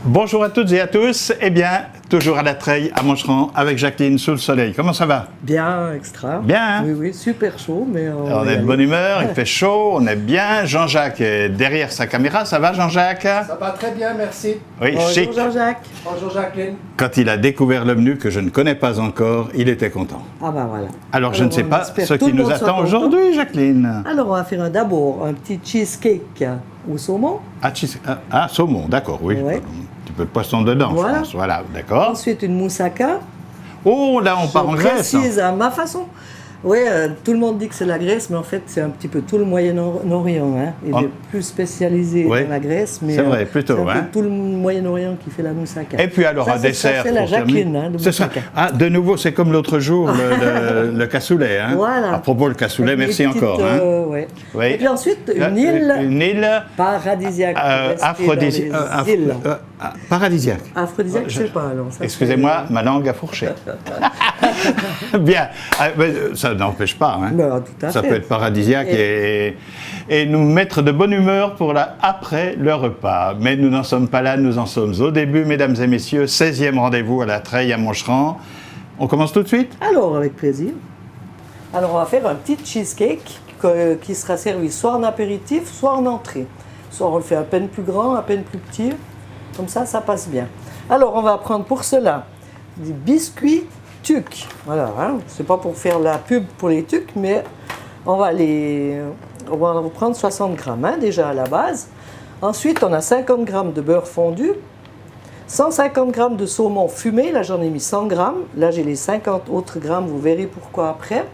Bonjour à toutes et à tous, eh bien, toujours à la treille à Moncheron avec Jacqueline sous le soleil. Comment ça va? Bien, extra. Bien, hein? Oui, oui, super chaud, mais on est de bonne humeur, il fait chaud, on est bien. Jean-Jacques est derrière sa caméra, ça va Jean-Jacques? Ça va très bien, merci. Oui, bonjour chic. Jean-Jacques. Bonjour Jacqueline. Quand il a découvert le menu que je ne connais pas encore, il était content. Ah ben voilà. Alors je ne sais on pas espère ce tout qui le nous monde soit attend content. aujourd'hui, Jacqueline. Alors on va faire d'abord un petit cheesecake au saumon. Saumon, d'accord, oui. Ouais. Un petit peu de poisson dedans, Voilà. je pense. Voilà, d'accord. Ensuite une moussaka. Oh, là, on part en Je Grèce. précise à ma façon. Oui, tout le monde dit que c'est la Grèce, mais en fait c'est un petit peu tout le Moyen-Orient. Hein. Il est plus spécialisé Oui. dans la Grèce, mais C'est vrai, plutôt, c'est un peu hein. tout le Moyen-Orient qui fait la moussaka. Et puis alors, Ça, un c'est- dessert. ça, c'est la pour terminer. Jacqueline, hein, de C'est ça. moussaka. Ah, de nouveau, c'est comme l'autre jour, le cassoulet. Hein. Voilà. À propos, le cassoulet, Avec merci des petites, encore. Hein. ouais. Oui. Et puis ensuite, une île Une île paradisiaque. paradisiaque. Aphrodisiaque, je sais pas. Alors, ça, Excusez-moi, ma langue a fourché. Bien. Ah, mais ça n'empêche pas. Hein. Ben, tout à Ça fait. peut être paradisiaque et nous mettre de bonne humeur pour après le repas. Mais nous n'en sommes pas là, nous en sommes au début, mesdames et messieurs. 16e rendez-vous à la Treille à Moncheron. On commence tout de suite? Alors, avec plaisir. Alors, on va faire un petit cheesecake qui sera servi soit en apéritif, soit en entrée. Soit on le fait à peine plus grand, à peine plus petit. Comme ça passe bien. Alors, on va prendre pour cela des biscuits tucs. Voilà, hein. C'est pas pour faire la pub pour les tucs, mais on va prendre 60 grammes hein, déjà à la base. Ensuite, on a 50 grammes de beurre fondu, 150 grammes de saumon fumé. Là, j'en ai mis 100 grammes. Là, j'ai les 50 autres grammes. Vous verrez pourquoi après.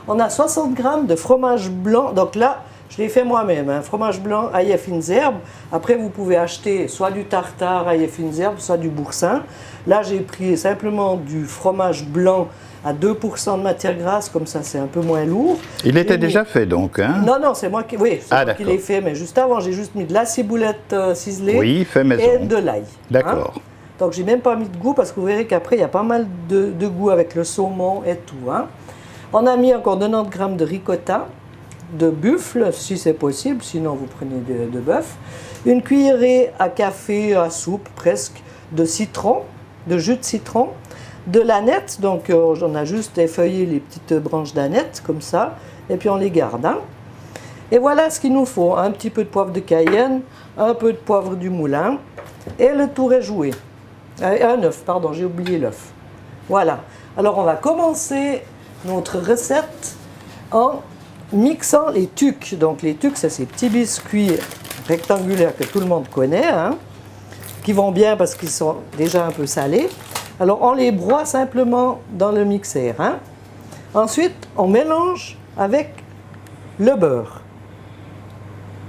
On a 60 grammes de fromage blanc. Donc là, je l'ai fait moi-même. Hein. Fromage blanc, ail et fines herbes. Après, vous pouvez acheter soit du tartare, ail et fines herbes, soit du boursin. Là, j'ai pris simplement du fromage blanc à 2% de matière grasse. Comme ça, c'est un peu moins lourd. Il était déjà fait donc. Hein. Non, c'est moi qui, oui, c'est moi qui d'accord. l'ai fait. Mais juste avant, j'ai juste mis de la ciboulette ciselée Oui, fait maison. et de l'ail. D'accord. Hein. Donc, j'ai même pas mis de goût parce que vous verrez qu'après, il y a pas mal de goût avec le saumon et tout. Hein. On a mis encore 90 grammes de ricotta, de buffle, si c'est possible, sinon vous prenez de bœuf. Une cuillerée à café, à soupe presque, de citron, de jus de citron. De l'aneth, donc on a juste effeuillé les petites branches d'aneth, comme ça, et puis on les garde. Hein. Et voilà ce qu'il nous faut, un petit peu de poivre de Cayenne, un peu de poivre du moulin, et le tour est joué. Un œuf, pardon, j'ai oublié l'œuf. Voilà. Alors on va commencer notre recette en mixant les tucs. Donc les tucs, c'est ces petits biscuits rectangulaires que tout le monde connaît, hein, qui vont bien parce qu'ils sont déjà un peu salés. Alors on les broie simplement dans le mixeur. Hein. Ensuite, on mélange avec le beurre.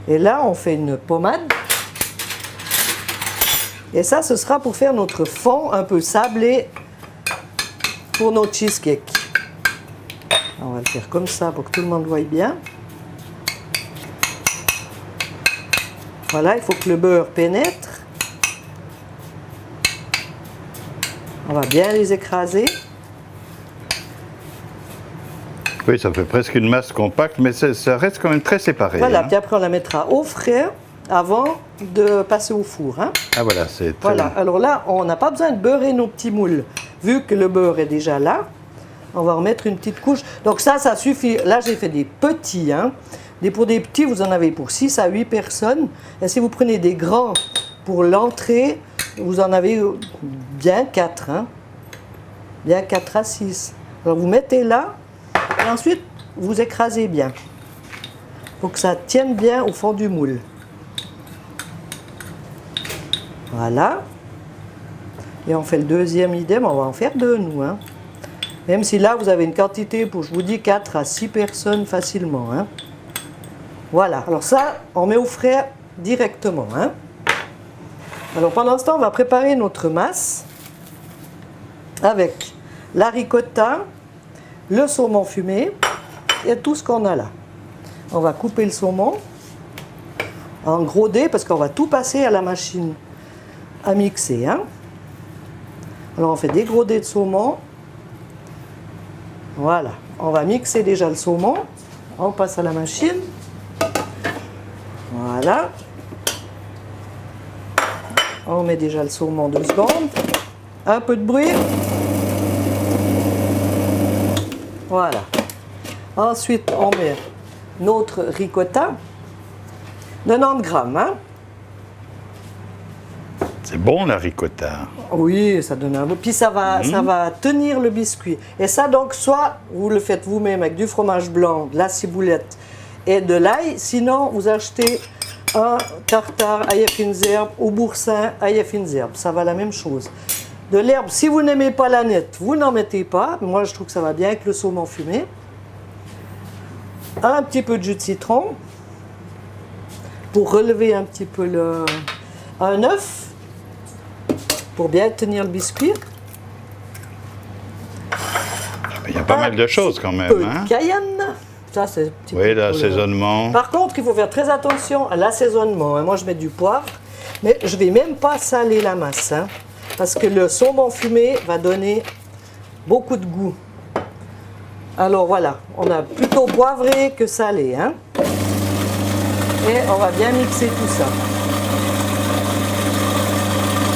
Et là, on fait une pommade. Et ça, ce sera pour faire notre fond un peu sablé pour notre cheesecake. On va le faire comme ça pour que tout le monde voie bien. Voilà, il faut que le beurre pénètre. On va bien les écraser. Oui, ça fait presque une masse compacte, mais ça reste quand même très séparé. Voilà, hein. puis après on la mettra au frais avant de passer au four. Hein. Ah voilà, c'est très... Voilà, alors là, on n'a pas besoin de beurrer nos petits moules. Vu que le beurre est déjà là, on va remettre une petite couche. Donc ça suffit. Là, j'ai fait des petits. Hein. Pour des petits, vous en avez pour 6 à 8 personnes. Et si vous prenez des grands pour l'entrée, vous en avez bien 4. Hein. Bien 4 à 6. Alors vous mettez là, et ensuite, vous écrasez bien. Pour que ça tienne bien au fond du moule. Voilà. Et on fait le deuxième idem, on va en faire 2 nous. Hein. Même si là vous avez une quantité pour, je vous dis, 4 à 6 personnes facilement. Hein. Voilà, alors ça, on met au frais directement. Hein. Alors pendant ce temps, on va préparer notre masse avec la ricotta, le saumon fumé et tout ce qu'on a là. On va couper le saumon en gros dés parce qu'on va tout passer à la machine à mixer. Hein. Alors on fait des gros dés de saumon. Voilà, on va mixer déjà le saumon. On passe à la machine. Voilà. On met déjà le saumon 2 secondes. Un peu de bruit. Voilà. Ensuite, on met notre ricotta. 90 grammes. Hein. C'est bon la ricotta. Oui, ça donne un goût. Puis ça va tenir le biscuit. Et ça, donc, soit vous le faites vous-même avec du fromage blanc, de la ciboulette et de l'ail. Sinon, vous achetez un tartare ail et fines herbes ou boursin ail et fines herbes. Ça va la même chose. De l'herbe, si vous n'aimez pas la nette, vous n'en mettez pas. Moi, je trouve que ça va bien avec le saumon fumé. Un petit peu de jus de citron pour relever un petit peu un œuf pour bien tenir le biscuit. Il y a pas mal de choses quand même. Un peu Hein? de cayenne. Ça, c'est un petit Oui, peu l'assaisonnement. Par contre, il faut faire très attention à l'assaisonnement. Moi, je mets du poivre, mais je ne vais même pas saler la masse. Hein, parce que le saumon fumé va donner beaucoup de goût. Alors voilà, on a plutôt poivré que salé. Hein. Et on va bien mixer tout ça.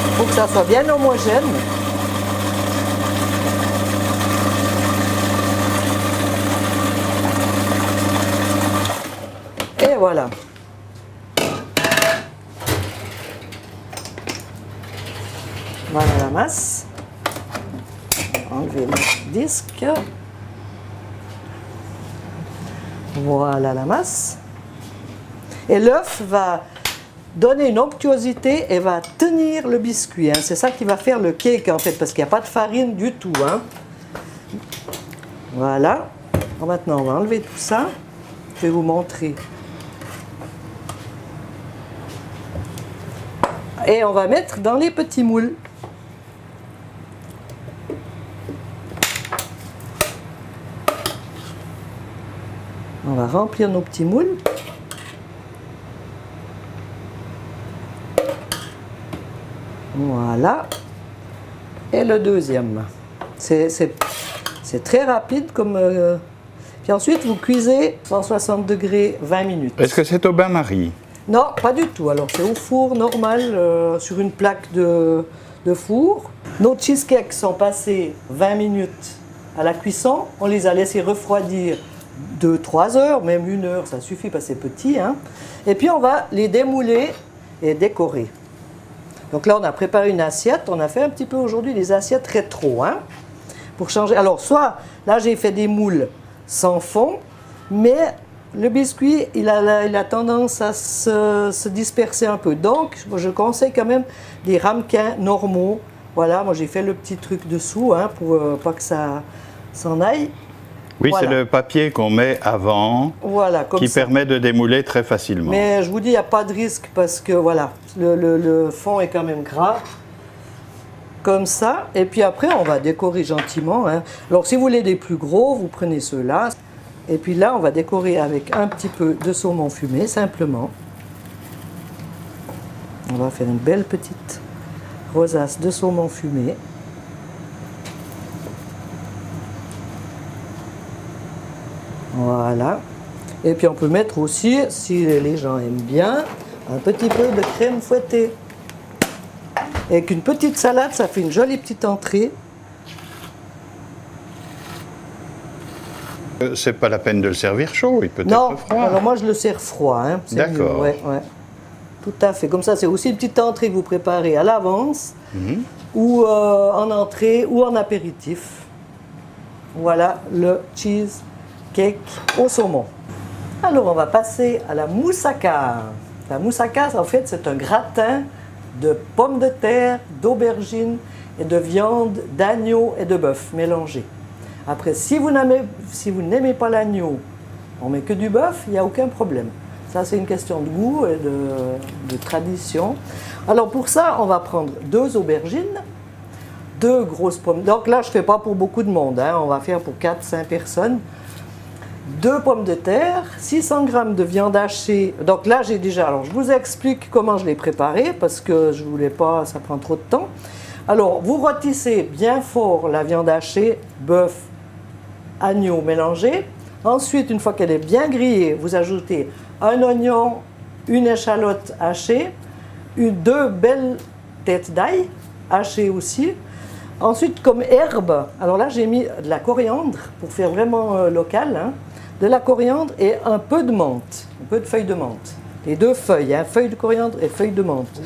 Il faut que ça soit bien homogène. Et voilà. Voilà la masse. Enlever le disque. Voilà la masse. Et l'œuf va donner une onctuosité et va tenir le biscuit. Hein. C'est ça qui va faire le cake en fait, parce qu'il n'y a pas de farine du tout. Hein. Voilà. Alors maintenant, on va enlever tout ça. Je vais vous montrer. Et on va mettre dans les petits moules. On va remplir nos petits moules. Voilà. Et le deuxième. C'est très rapide comme... Puis ensuite, vous cuisez 160 degrés 20 minutes. Est-ce que c'est au bain-marie? Non, pas du tout. Alors, c'est au four normal, sur une plaque de four. Nos cheesecakes sont passés 20 minutes à la cuisson. On les a laissés refroidir 2-3 heures, même 1 heure, ça suffit parce que c'est petit. Hein. Et puis, on va les démouler et décorer. Donc là, on a préparé une assiette. On a fait un petit peu aujourd'hui des assiettes rétro, hein, pour changer. Alors, soit, là, j'ai fait des moules sans fond, mais le biscuit, il a tendance à se disperser un peu. Donc, je conseille quand même des ramequins normaux. Voilà, moi, j'ai fait le petit truc dessous, hein, pour pas que ça s'en aille. Oui, Voilà. c'est le papier qu'on met avant, Voilà, comme qui ça. permet de démouler très facilement. Mais je vous dis, il n'y a pas de risque parce que voilà, le fond est quand même gras. Comme ça. Et puis après, on va décorer gentiment. Hein. Alors, si vous voulez des plus gros, vous prenez ceux-là. Et puis là, on va décorer avec un petit peu de saumon fumé, simplement. On va faire une belle petite rosace de saumon fumé. Voilà. Et puis on peut mettre aussi, si les gens aiment bien, un petit peu de crème fouettée. Et avec une petite salade, ça fait une jolie petite entrée. C'est pas la peine de le servir chaud, il peut Non, être froid. alors moi je le sers froid. Hein, D'accord. mieux, ouais, ouais. Tout à fait. Comme ça, c'est aussi une petite entrée que vous préparez à l'avance, ou en entrée, ou en apéritif. Voilà le cheese cake au saumon. Alors, on va passer à la moussaka. La moussaka, en fait, c'est un gratin de pommes de terre, d'aubergines et de viande d'agneau et de bœuf mélangés. Après, si vous n'aimez pas l'agneau, on met que du bœuf, il n'y a aucun problème. Ça, c'est une question de goût et de tradition. Alors, pour ça, on va prendre 2 aubergines, 2 grosses pommes. Donc là, je ne fais pas pour beaucoup de monde, hein. On va faire pour 4-5 personnes. 2 pommes de terre, 600 g de viande hachée. Donc là, j'ai déjà... Alors, je vous explique comment je l'ai préparé parce que je ne voulais pas... Ça prend trop de temps. Alors, vous rôtissez bien fort la viande hachée, bœuf, agneau mélangé. Ensuite, une fois qu'elle est bien grillée, vous ajoutez un oignon, une échalote hachée, 2 belles têtes d'ail hachées aussi. Ensuite, comme herbe, alors là, j'ai mis de la coriandre pour faire vraiment local, hein, de la coriandre et un peu de menthe, un peu de feuilles de menthe. Les 2 feuilles, hein, feuilles de coriandre et feuilles de menthe.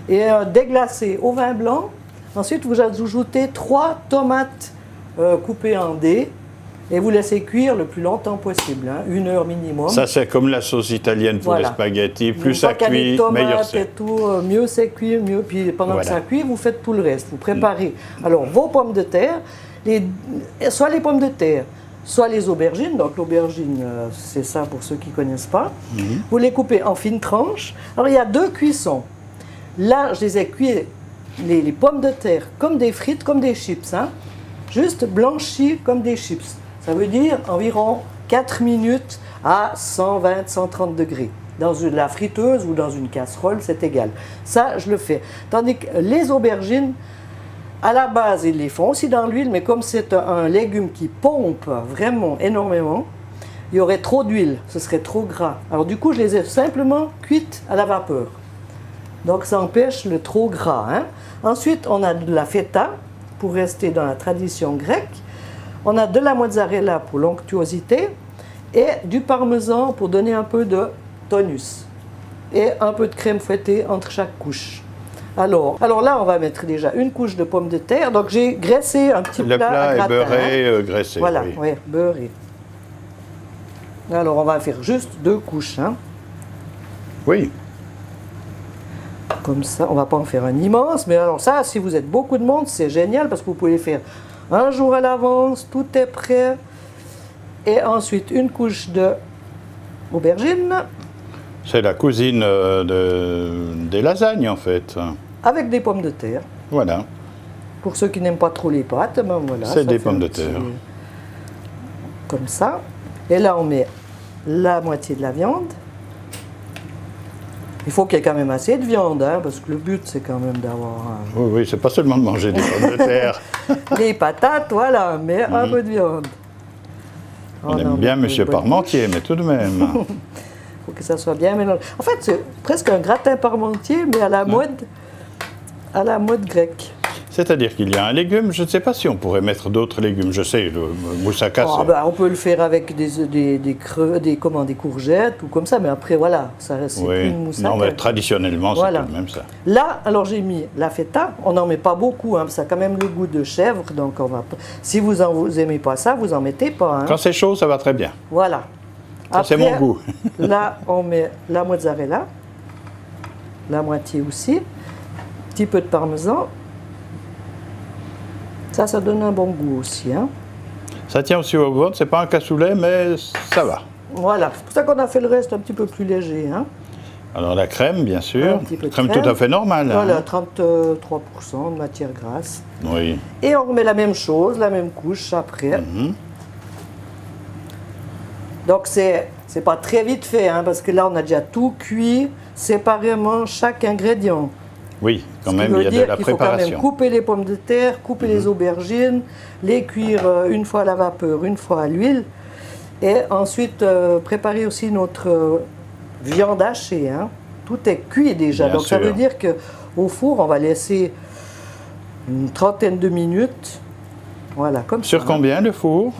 Et déglacé au vin blanc. Ensuite, vous ajoutez 3 tomates coupées en dés et vous laissez cuire le plus longtemps possible, hein, 1 heure minimum. Ça, c'est comme la sauce italienne pour les spaghettis. Plus ça cuit, meilleur c'est. Et tout, mieux c'est cuit, mieux. Puis pendant que ça cuit, vous faites tout le reste. Vous préparez alors vos pommes de terre, soit les pommes de terre, soit les aubergines. Donc l'aubergine, c'est ça pour ceux qui ne connaissent pas. Vous les coupez en fines tranches. Alors il y a 2 cuissons. Là, je les ai cuits, les pommes de terre, comme des frites, comme des chips. Hein, juste blanchies comme des chips. Ça veut dire environ 4 minutes à 120, 130 degrés. Dans la friteuse ou dans une casserole, c'est égal. Ça, je le fais. Tandis que les aubergines, à la base, ils les font aussi dans l'huile, mais comme c'est un légume qui pompe vraiment énormément, il y aurait trop d'huile, ce serait trop gras. Alors du coup, je les ai simplement cuites à la vapeur. Donc ça empêche le trop gras. Hein. Ensuite, on a de la feta, pour rester dans la tradition grecque. On a de la mozzarella pour l'onctuosité et du parmesan pour donner un peu de tonus. Et un peu de crème fouettée entre chaque couche. Alors là, on va mettre déjà une couche de pommes de terre. Donc j'ai graissé un petit plat. Le plat est beurré, graissé. Voilà, oui, beurré. Alors on va faire juste 2 couches. Hein. Oui. Comme ça, on ne va pas en faire un immense. Mais alors ça, si vous êtes beaucoup de monde, c'est génial parce que vous pouvez les faire un jour à l'avance, tout est prêt. Et ensuite, une couche d'aubergine. C'est la cousine des lasagnes, en fait. Avec des pommes de terre. Voilà. Pour ceux qui n'aiment pas trop les pâtes, ben voilà. C'est des pommes de terre. Comme ça. Et là, on met la moitié de la viande. Il faut qu'il y ait quand même assez de viande, hein, parce que le but, c'est quand même d'avoir... Oui, c'est pas seulement de manger des pommes de terre. Les patates, voilà, mais un peu de viande. On aime bien M. Parmentier, mais tout de même. Il faut que ça soit bien mélangé. En fait, c'est presque un gratin parmentier, mais à la mode grecque. C'est-à-dire qu'il y a un légume, je ne sais pas si on pourrait mettre d'autres légumes. Je sais, le moussaka, on peut le faire avec des courgettes ou comme ça, mais après, voilà, ça reste une moussaka. Non, mais traditionnellement, c'est tout de même ça. Là, alors j'ai mis la feta. On n'en met pas beaucoup, hein, ça a quand même le goût de chèvre, donc on va. Si vous n'aimez pas ça, vous n'en mettez pas. Hein. Quand c'est chaud, ça va très bien. Voilà. C'est mon goût. Là, on met la mozzarella, la moitié aussi, un petit peu de parmesan. Ça donne un bon goût aussi. Hein. Ça tient aussi au ventre, c'est pas un cassoulet, mais ça va. Voilà, c'est pour ça qu'on a fait le reste un petit peu plus léger. Hein. Alors la crème, bien sûr. Un petit peu de crème tout à fait normale. Voilà, hein. 33% de matière grasse. Oui. Et on remet la même chose, la même couche après. Donc c'est pas très vite fait, hein, parce que là on a déjà tout cuit séparément chaque ingrédient. Oui, quand même, il y a de la préparation. Il faut quand même couper les pommes de terre, couper les aubergines, les cuire une fois à la vapeur, une fois à l'huile. Et ensuite, préparer aussi notre viande hachée. Hein. Tout est cuit déjà. Bien donc sûr. ça veut dire qu'au four, on va laisser une trentaine de minutes. Voilà, comme Sur ça. combien le four?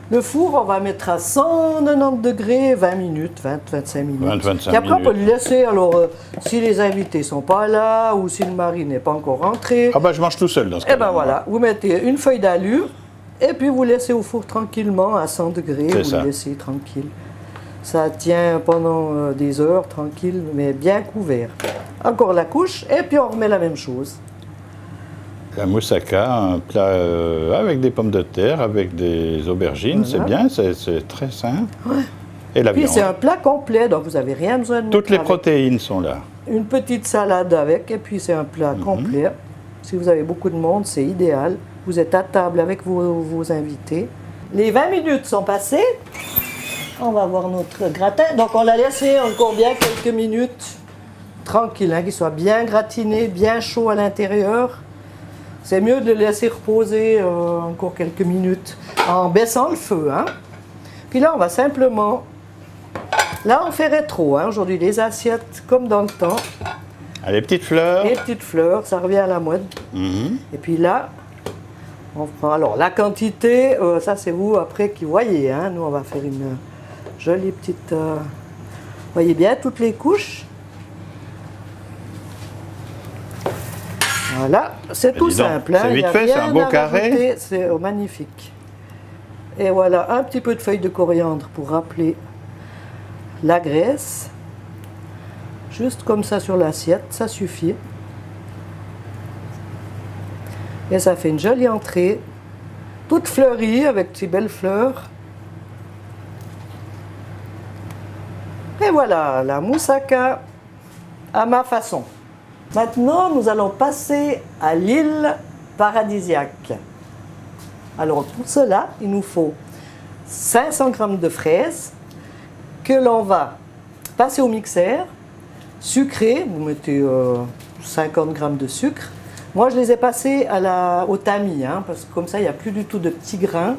Le four, on va mettre à 190 degrés, 20 minutes, 20-25 minutes. 20-25 Et après, on peut minutes. le laisser. Alors, si les invités ne sont pas là ou si le mari n'est pas encore rentré, Ah bah je mange tout seul dans ce eh cas-là. ben voilà, vous mettez une feuille d'allure et puis vous laissez au four tranquillement à 100 degrés. C'est Vous ça. le laissez tranquille. Ça tient pendant des heures, tranquille, mais bien couvert. Encore la couche et puis on remet la même chose. La moussaka, un plat avec des pommes de terre, avec des aubergines, Voilà. c'est bien, c'est très sain. Et la Puis viande. c'est un plat complet, donc vous n'avez rien besoin de Toutes mettre les avec. protéines sont là. Une petite salade avec, et puis c'est un plat complet. Si vous avez beaucoup de monde, c'est idéal. Vous êtes à table avec vos invités. Les 20 minutes sont passées. On va voir notre gratin. Donc on l'a laissé encore bien quelques minutes, tranquille, hein, qu'il soit bien gratiné, bien chaud à l'intérieur. C'est mieux de le laisser reposer encore quelques minutes en baissant le feu. Hein. Puis là, on va simplement... Là, on fait rétro. Hein, aujourd'hui, les assiettes comme dans le temps. Ah, les petites fleurs. Les petites fleurs, ça revient à la mode. Et puis là, on prend... Alors, la quantité, ça c'est vous après qui voyez. Hein. Nous, on va faire une jolie petite... Vous voyez bien toutes les couches. Voilà, c'est tout simple. Hein. C'est vite fait, c'est un beau carré. C'est magnifique. Et voilà, un petit peu de feuilles de coriandre pour rappeler la graisse. Juste comme ça sur l'assiette, ça suffit. Et ça fait une jolie entrée, toute fleurie avec ces belles fleurs. Et voilà, la moussaka à ma façon. Maintenant, nous allons passer à l'île paradisiaque. Alors, pour cela, il nous faut 500 g de fraises que l'on va passer au mixeur, sucrer. Vous mettez 50 g de sucre. Moi, je les ai passés au tamis, hein, parce que comme ça, il n'y a plus du tout de petits grains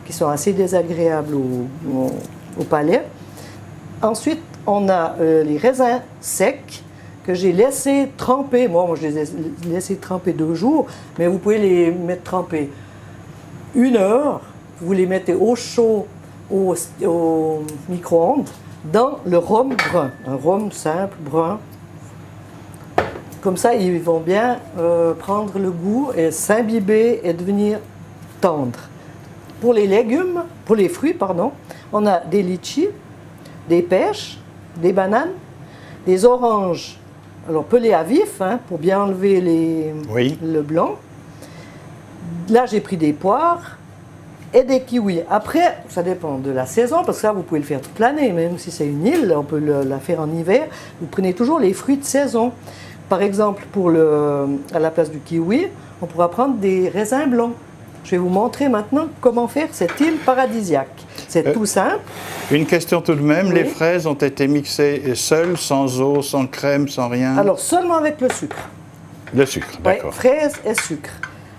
qui sont assez désagréables au palais. Ensuite, on a les raisins secs que j'ai laissé tremper. Moi, je les ai laissés tremper 2 jours, mais vous pouvez les mettre tremper 1 heure. Vous les mettez au chaud, au micro-ondes, dans le rhum brun. Un rhum simple, brun. Comme ça, ils vont bien prendre le goût et s'imbiber et devenir tendres. Pour les légumes, pour les fruits, pardon, on a des litchis, des pêches, des bananes, des oranges. Alors, pelé à vif, hein, pour bien enlever le blanc. Là, j'ai pris des poires et des kiwis. Après, ça dépend de la saison, parce que ça, vous pouvez le faire toute l'année. Même si c'est une île, on peut la faire en hiver. Vous prenez toujours les fruits de saison. Par exemple, à la place du kiwi, on pourra prendre des raisins blancs. Je vais vous montrer maintenant comment faire cette île paradisiaque. C'est tout simple. Une question tout de même, Oui. les fraises ont été mixées seules, sans eau, sans crème, sans rien? Alors, seulement avec le sucre. Le sucre, d'accord. Ouais, fraises et sucre.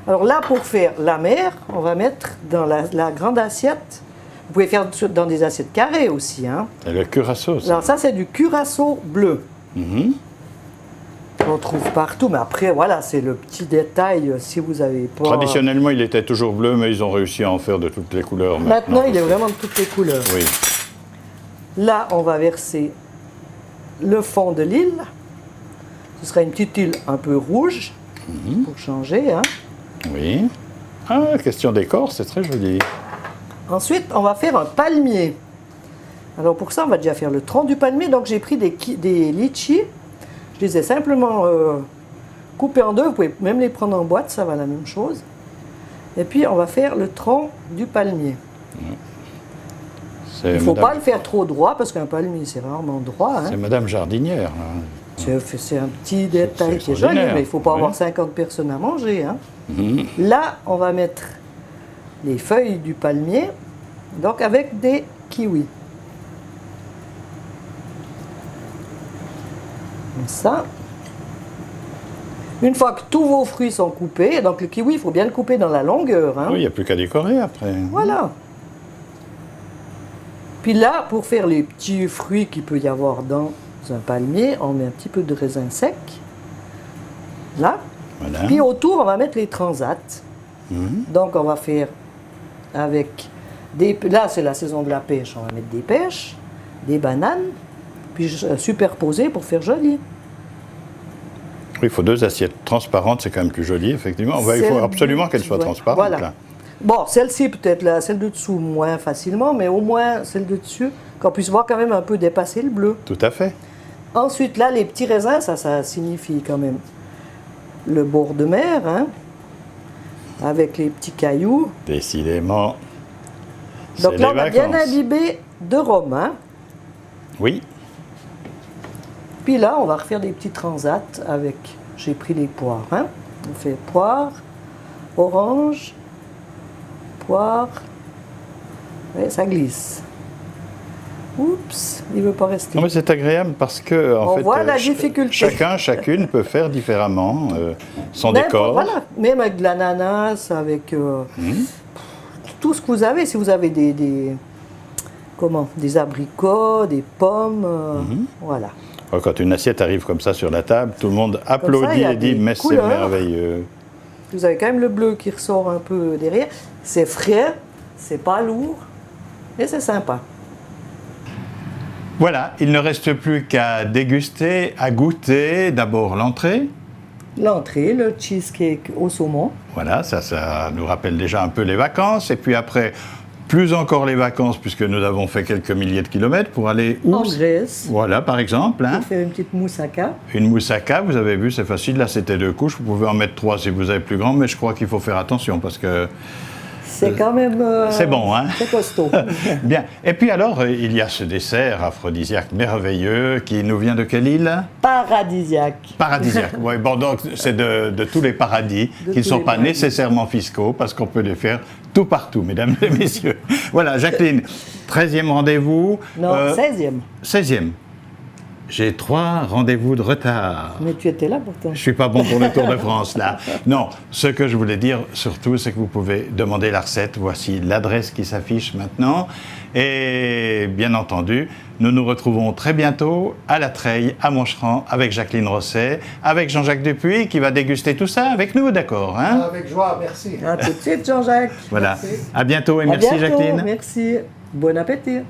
Alors là, pour faire la mer, on va mettre dans la grande assiette. Vous pouvez faire dans des assiettes carrées aussi. Hein. Et le curaçao, ça. Alors ça, c'est du curaçao bleu. On trouve partout, mais après, voilà, c'est le petit détail, si vous avez pas... Traditionnellement, il était toujours bleu, mais ils ont réussi à en faire de toutes les couleurs. Maintenant, il est vraiment de toutes les couleurs. Oui. Là, on va verser le fond de l'île. Ce sera une petite île un peu rouge, pour changer. Hein. Oui. Ah, question décor, c'est très joli. Ensuite, on va faire un palmier. Alors pour ça, on va déjà faire le tronc du palmier. Donc j'ai pris des litchis. Je les ai simplement coupés en deux. Vous pouvez même les prendre en boîte, ça va la même chose. Et puis on va faire le tronc du palmier. Il ne faut pas le faire trop droit, parce qu'un palmier, c'est rarement droit. Hein. C'est Madame Jardinière. Là. C'est un petit détail qui est joli, mais il ne faut pas avoir 50 personnes à manger. Hein. Là, on va mettre les feuilles du palmier, donc avec des kiwis. Comme ça. Une fois que tous vos fruits sont coupés, donc le kiwi, il faut bien le couper dans la longueur. Hein. Oui, il n'y a plus qu'à décorer après. Voilà. Puis là, pour faire les petits fruits qu'il peut y avoir dans un palmier, on met un petit peu de raisin sec. Là. Voilà. Puis autour, on va mettre les transats. Donc on va faire avec là, c'est la saison de la pêche, on va mettre des pêches, des bananes, puis superposer pour faire joli. Oui, il faut 2 assiettes transparentes, c'est quand même plus joli, effectivement. Il faut absolument qu'elles soient transparentes. Voilà. Là. Bon, celle-ci peut-être, celle de dessous moins facilement, mais au moins celle de dessus, qu'on puisse voir quand même un peu dépasser le bleu. Tout à fait. Ensuite, là, les petits raisins, ça signifie quand même le bord de mer, hein, avec les petits cailloux. Décidément. Donc là, on a bien vacances. imbibé de rhum. Hein. Oui. Puis là, on va refaire des petits transats avec... J'ai pris les poires. Hein. On fait poire, orange, poire. Et ça glisse. Oups, il ne veut pas rester. Non, mais c'est agréable parce que en On fait, voit la difficulté. chacune peut faire différemment son Même, décor. voilà, même avec de l'ananas, avec tout ce que vous avez. Si vous avez des abricots, des pommes, voilà. Quand une assiette arrive comme ça sur la table, tout le monde applaudit il y a et dit des mais c'est couleurs. merveilleux. Vous avez quand même le bleu qui ressort un peu derrière. C'est frais, c'est pas lourd et c'est sympa. Voilà, il ne reste plus qu'à déguster, à goûter d'abord l'entrée. L'entrée, le cheesecake au saumon. Voilà, ça nous rappelle déjà un peu les vacances. Et puis après, plus encore les vacances, puisque nous avons fait quelques milliers de kilomètres pour aller où? En Grèce. Voilà, par exemple. Hein. Pour faire une petite moussaka. Une moussaka, vous avez vu, c'est facile. Là, c'était 2 couches. Vous pouvez en mettre 3 si vous avez plus grand, mais je crois qu'il faut faire attention parce que C'est quand même... c'est bon, hein? C'est costaud. Bien. Et puis alors, il y a ce dessert aphrodisiaque merveilleux qui nous vient de quelle île? Paradisiaque. Paradisiaque. Oui, bon, donc c'est de tous les paradis qui ne tous sont les pas paradis. nécessairement fiscaux parce qu'on peut les faire tout partout, mesdames et messieurs. Voilà, Jacqueline, 13e rendez-vous. Non, 16e. 16e. J'ai 3 rendez-vous de retard. Mais tu étais là pourtant. Je suis pas bon pour le Tour de France, là. Non, ce que je voulais dire, surtout, c'est que vous pouvez demander la recette. Voici l'adresse qui s'affiche maintenant. Et bien entendu, nous nous retrouvons très bientôt à La Treille, à Moncheran, avec Jacqueline Rosset, avec Jean-Jacques Dupuis, qui va déguster tout ça avec nous, d'accord, hein? Avec joie, merci. À tout de suite, Jean-Jacques. Voilà. Merci. À bientôt et À merci, bientôt. Jacqueline. Merci. Bon appétit.